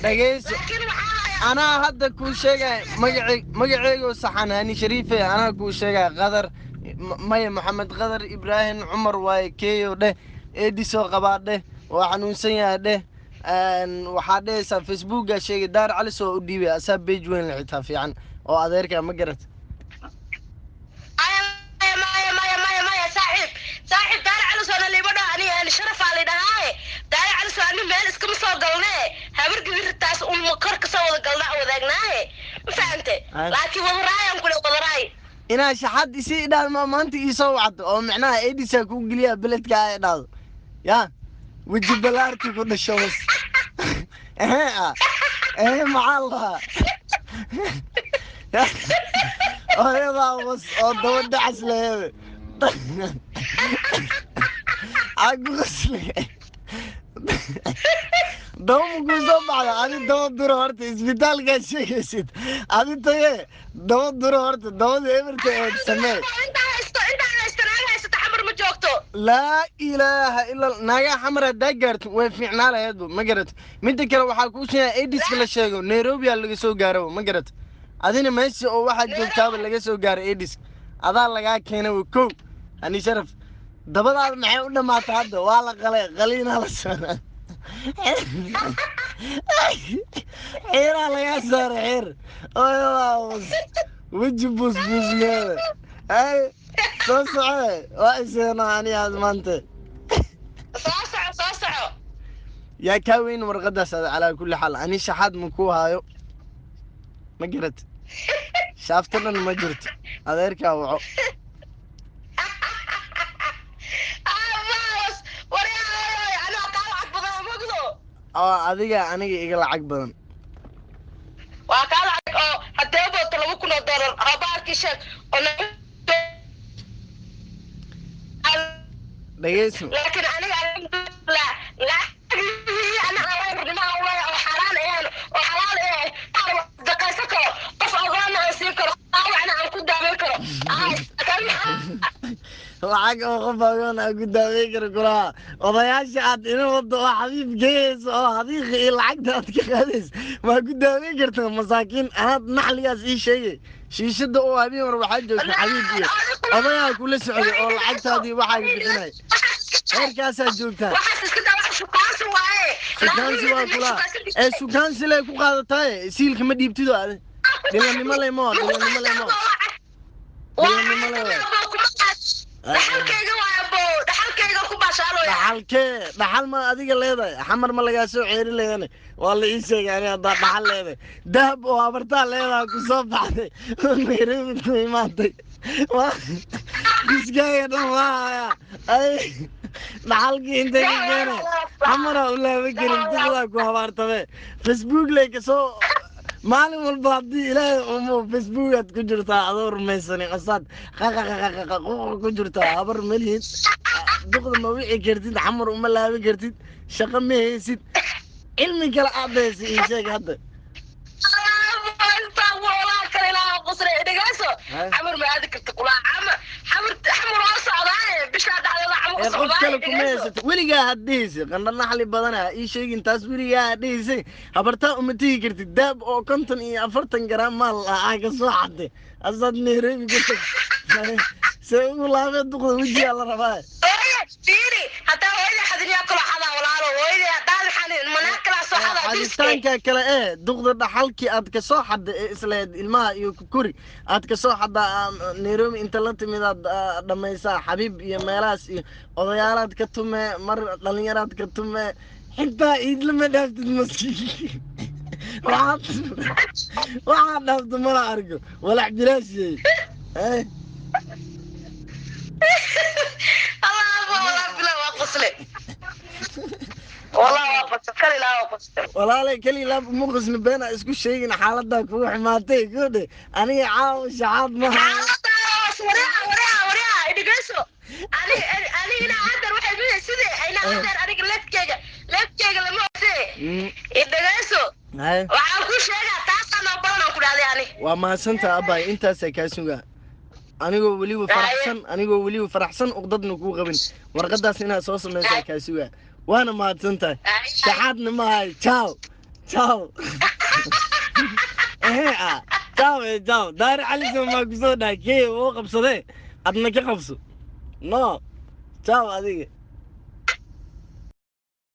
dhageyso anaa hadda kuu sheegay magacaygo saxan hani shariife anaa kuu sheegay qadar maya maxamed qadar ibraahim cumar waaye keeyo dheh eedisoo qabaa dheh waa xanuunsan yahay dheh waxaa dhehaysaa facebooka sheegay daar cali soo u dhiibay asaa page weyn la xitaa fiican oo adeerka ma garat صاحب دار على سنة اللي بدأ أنا شرف على ده دار على سنة مال إسكم صادقناه هبرج غير التاس مكرك سوى قلنا وذاقناه فهمت لكن وراي أقول وراي إنا شحد يصير ده ما أنت يسوعد أو معناها إيدي سأكون قليا بلد كاي ده يا وجب بلارتي كل الشمس إيه مع الله يا بس أدور دعس له أقولك دوم قصة بعد أنا دوم دورت إسبيتال قاعد شيء أنا تيه دوم دورت دوم إمرت سمع لا إله إلا ناجا حمرة دقرت وفينا على يده ما قرت من تكره وحكوشنا إيديس كل شيء نيروبي اللي جسوا جارو ما قرت أدينا ماشي أو واحد جوكاب اللي جسوا جار إيديس هذا اللي قاعد كنا وكوب أنا شرف دبل معانا ما تعدى ولا غلينا على السنة حير على يسار حير أيوة وجبوس بوس هاي صاصع واسنا أنا يا زمانته صاصع يا كوين ورقدس على كل حال أنا شحاد مكوها ما قرت شافتنا ما جرت هذا يركع وعو adiga aniga iga lacag badan waa ka lacag oo hadeebo $2,000 abaarkii sheeg oo dhageyso laakiin aniga la ana rima Allah oo xaraan oo xalaal daqayso karo qof ogaan aan siin karo waxna aan ku daaweyn karo lacag oo qof ogaan aan ku daaweyn karo kula odayaasha aad inuu wado oo xabiib gees oo hadiiq iyo lacagta aad ka qaadays ma ku daaweyn kartaa masaakiin aad naxligaas ii sheegay shiishada oo habeen war waxa joogta xabiib iyo odayaa kula socday oo lacagtaadii waxa bixinay heerkaas aad joogtaa sukaansi waa kula sukaansi lay ku qaadataay siilka ma dhiibtido aad dhilanimo leh ma dhaxal ma adiga leedahay xamar ma laga soo ceeri leeyane waa la ii sheegay ani hadda dhaxal leedahay dahab oo abartaa leedahay ku soo baxday Nairobi imaatay disgaaga dhammaaya ay dhaxalkii intay ka keenay xamara u laaban karin dibada ku habaartame Facebook lay ka soo maalin walba haddii ilaahay umo Facebook aad ku jirtaa adoo rumaysani qasaad ku jirtaa habar malihid duqda ma wixii kartid xamar uma laaban kartid shaqo ma haysid cilmi kale aadaysi ii sheeg hadda حمر ما هذيك التقولة حمر وصعداء بش هذا على قلت لكم ميزت وليجا هديسي قلنا نحلي بدنا إيش شيء أنت وليجا هديسي خبرتها أمتي كرت الداب أو كنتن أفرتن جرام مال عاقل صاحدي أصدني ريبي قلت سووا الله في الدخول وجي على رفاه فيري حتى وين حد يأكل حدا ولا وين هذا الحين المناكل صحدا حديثتان كلا إيه دغد حلقي أدك صاحد إسلاد الماء يكوري أدك صاحد نيرومي أنت لنت ميداد لما يسا حبيب يا ميراس أضيارات كتومة مر دلنيارات كتومة حتى إيد لما دافت المسكين واحد دافت مرة أرجو ولا عبدالله شيء إيه الله بلا وقصلي والله وقصت كلي لا وقصت والله لا كلي لا مقص نبينا اسكو شيء حالتك فوق حماتي كده انا عاوش عاد ما وريا ادغسو انا هنا عندر واحد من سيدي انا عندر اريق لفكيغا لما سي ادغسو waxaan ku sheegaa taasana badan ku dhacday ani waa maasanta abay intaas ay ka sugaa anigoo wali faraxsan uqdadna ku qabin warqadaas inaad soo sameeyay ka sugaa وانا ما تنتهي شحاتنا معي تشاو تشاو ايه تشاو تشاو دار علي سو ما قصودا كي هو قبصده ادنا كي قبصو نو تشاو هذيك